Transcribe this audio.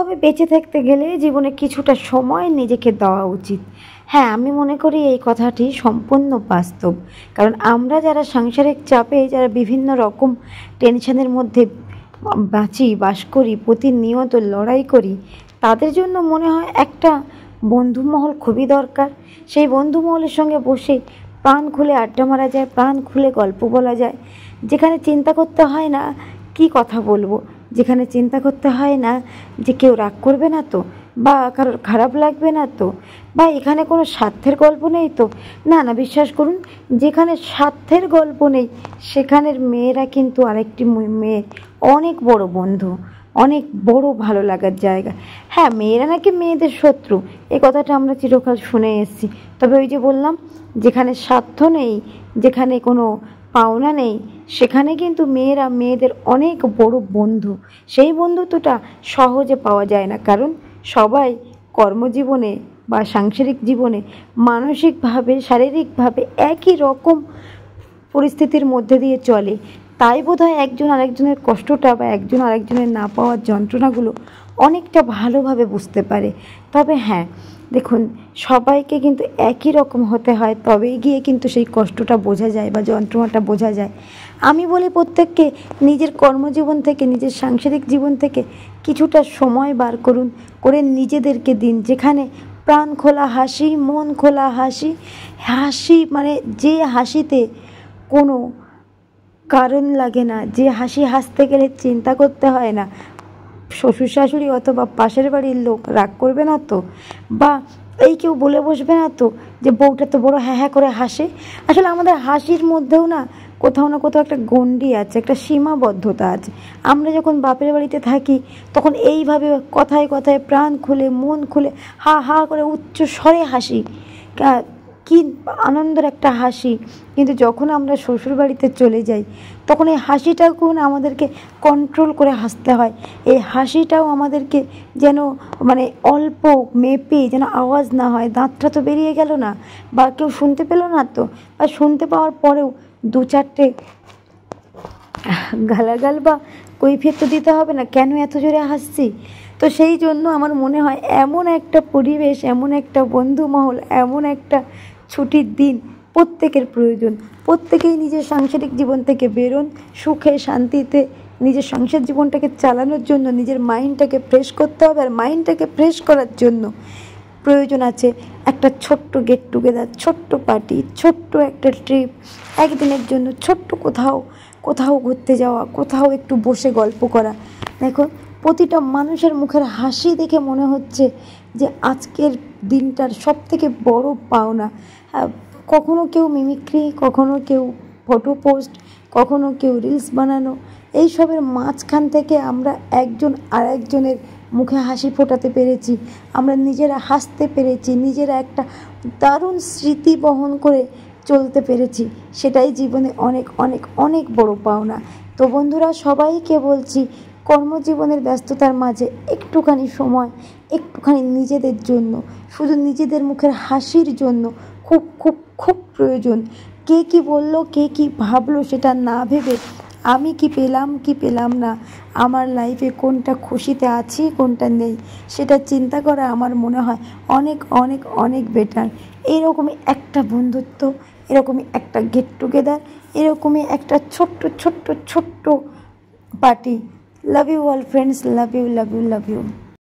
ভালোভাবে বেঁচে থাকতে গেলে জীবনে কিছুটা সময় নিজেকে দেওয়া উচিত। হ্যাঁ, আমি মনে করি এই কথাটি সম্পূর্ণ বাস্তব। কারণ আমরা যারা সাংসারিক চাপে, যারা বিভিন্ন রকম টেনশনের মধ্যে বাস করি, প্রতিনিয়ত লড়াই করি, তাদের জন্য মনে হয় একটা বন্ধুমহল খুবই দরকার। সেই বন্ধুমহলের সঙ্গে বসে প্রাণ খুলে আড্ডা মারা যায়, প্রাণ খুলে গল্প বলা যায়, যেখানে চিন্তা করতে হয় না কি কথা বলবো, যেখানে চিন্তা করতে হয় না যে কেউ রাগ করবে না তো, বা কারোর খারাপ লাগবে না তো, বা এখানে কোনো স্বার্থের গল্প নেই তো। না না, বিশ্বাস করুন, যেখানে স্বার্থের গল্প নেই সেখানের মেয়েরা কিন্তু আরেকটি মেয়ের অনেক বড় বন্ধু, অনেক বড় ভালো লাগার জায়গা। হ্যাঁ, মেয়েরা নাকি মেয়েদের শত্রু, এ কথাটা আমরা চিরকাল শুনে এসেছি। তবে ওই যে বললাম, যেখানে স্বার্থ নেই, যেখানে কোনো পাওনা নেই, সেখানে কিন্তু মেয়েরা মেয়েদের অনেক বড় বন্ধু। সেই বন্ধুত্বটা সহজে পাওয়া যায় না, কারণ সবাই কর্মজীবনে বা সাংসারিক জীবনে মানসিকভাবে, শারীরিকভাবে একই রকম পরিস্থিতির মধ্যে দিয়ে চলে। তাই বোধহয় একজন আরেকজনের কষ্টটা বা একজন আরেকজনের না পাওয়ার যন্ত্রণাগুলো অনেকটা ভালোভাবে বুঝতে পারে। তবে হ্যাঁ, দেখুন, সবাইকে কিন্তু একই রকম হতে হয়, তবেই গিয়ে কিন্তু সেই কষ্টটা বোঝা যায় বা যন্ত্রণাটা বোঝা যায়। আমি বলি প্রত্যেককে নিজের কর্মজীবন থেকে, নিজের সাংসারিক জীবন থেকে কিছুটা সময় বার করুন, করে নিজেদেরকে দিন, যেখানে প্রাণ খোলা হাসি, মন খোলা হাসি, হাসি মানে যে হাসিতে কোনো কারণ লাগে না, যে হাসি হাসতে গেলে চিন্তা করতে হয় না শ্বশুর শাশুড়ি অথবা পাশের বাড়ির লোক রাগ করবে না তো, বা এই কেউ বলে বসবে না তো যে বউটা তো বড় হ্যাঁ হ্যাঁ করে হাসে। আসলে আমাদের হাসির মধ্যেও না কোথাও না কোথাও একটা গণ্ডি আছে, একটা সীমাবদ্ধতা আছে। আমরা যখন বাপের বাড়িতে থাকি তখন এইভাবে কথায় কথায় প্রাণ খুলে, মন খুলে, হা হা করে উচ্চ স্বরে হাসি, কি আনন্দের একটা হাসি। কিন্তু যখন আমরা শ্বশুর বাড়িতে চলে যাই তখন এই হাসিটাকেও আমাদেরকে কন্ট্রোল করে হাসতে হয়। এই হাসিটাও আমাদেরকে যেন মানে অল্প মেপে যেন আওয়াজ না হয়, দাঁতটা তো বেরিয়ে গেল না, বা কেউ শুনতে পেল না তো, বা শুনতে পাওয়ার পরেও দু চারটে গালাগাল বা কৈফিয়ত তো দিতে হবে না, কেন এত জোরে হাসছি। তো সেই জন্য আমার মনে হয় এমন একটা পরিবেশ, এমন একটা বন্ধুমহল, এমন একটা ছুটির দিন প্রত্যেকের প্রয়োজন। প্রত্যেকেই নিজের সাংসারিক জীবন থেকে বেরোন, সুখে শান্তিতে নিজের সংসার জীবনটাকে চালানোর জন্য নিজের মাইন্ডটাকে ফ্রেশ করতে হবে। আর মাইন্ডটাকে ফ্রেশ করার জন্য প্রয়োজন আছে একটা ছোট্ট গেট টুগেদার, ছোট্ট পার্টি, ছোট্ট একটা ট্রিপ, একদিনের জন্য ছোট্ট কোথাও ঘুরতে যাওয়া, কোথাও একটু বসে গল্প করা। দেখো, প্রতিটা মানুষের মুখের হাসি দেখে মনে হচ্ছে যে আজকের দিনটার সবথেকে বড় পাওনা। কখনো কেউ মিমিক্রি, কখনো কেউ ফটো পোস্ট, কখনো কেউ রিলস বানানো, এইসবের মাঝখান থেকে আমরা একজন আরেকজনের মুখে হাসি ফোটাতে পেরেছি, আমরা নিজেরা হাসতে পেরেছি, নিজেরা একটা দারুণ স্মৃতি বহন করে চলতে পেরেছি, সেটাই জীবনে অনেক অনেক অনেক বড় পাওনা। তো বন্ধুরা, সবাইকে বলছি, কর্মজীবনের ব্যস্ততার মাঝে একটুখানি সময়, একটুখানি নিজেদের জন্য, শুধু নিজেদের মুখের হাসির জন্য খুব খুব খুব প্রয়োজন। কে কি বলল, কে কি ভাবলো সেটা না ভেবে আমি কি পেলাম কি পেলাম না, আমার লাইফে কোনটা খুশিতে আছি কোনটা নেই, সেটা চিন্তা করা আমার মনে হয় অনেক অনেক অনেক বেটার। এরকমই একটা বন্ধুত্ব, এরকমই একটা গেট টুগেদার, এরকমই একটা ছোট্ট ছোট্ট ছোট্ট party. Love you all friends, love you love you love you.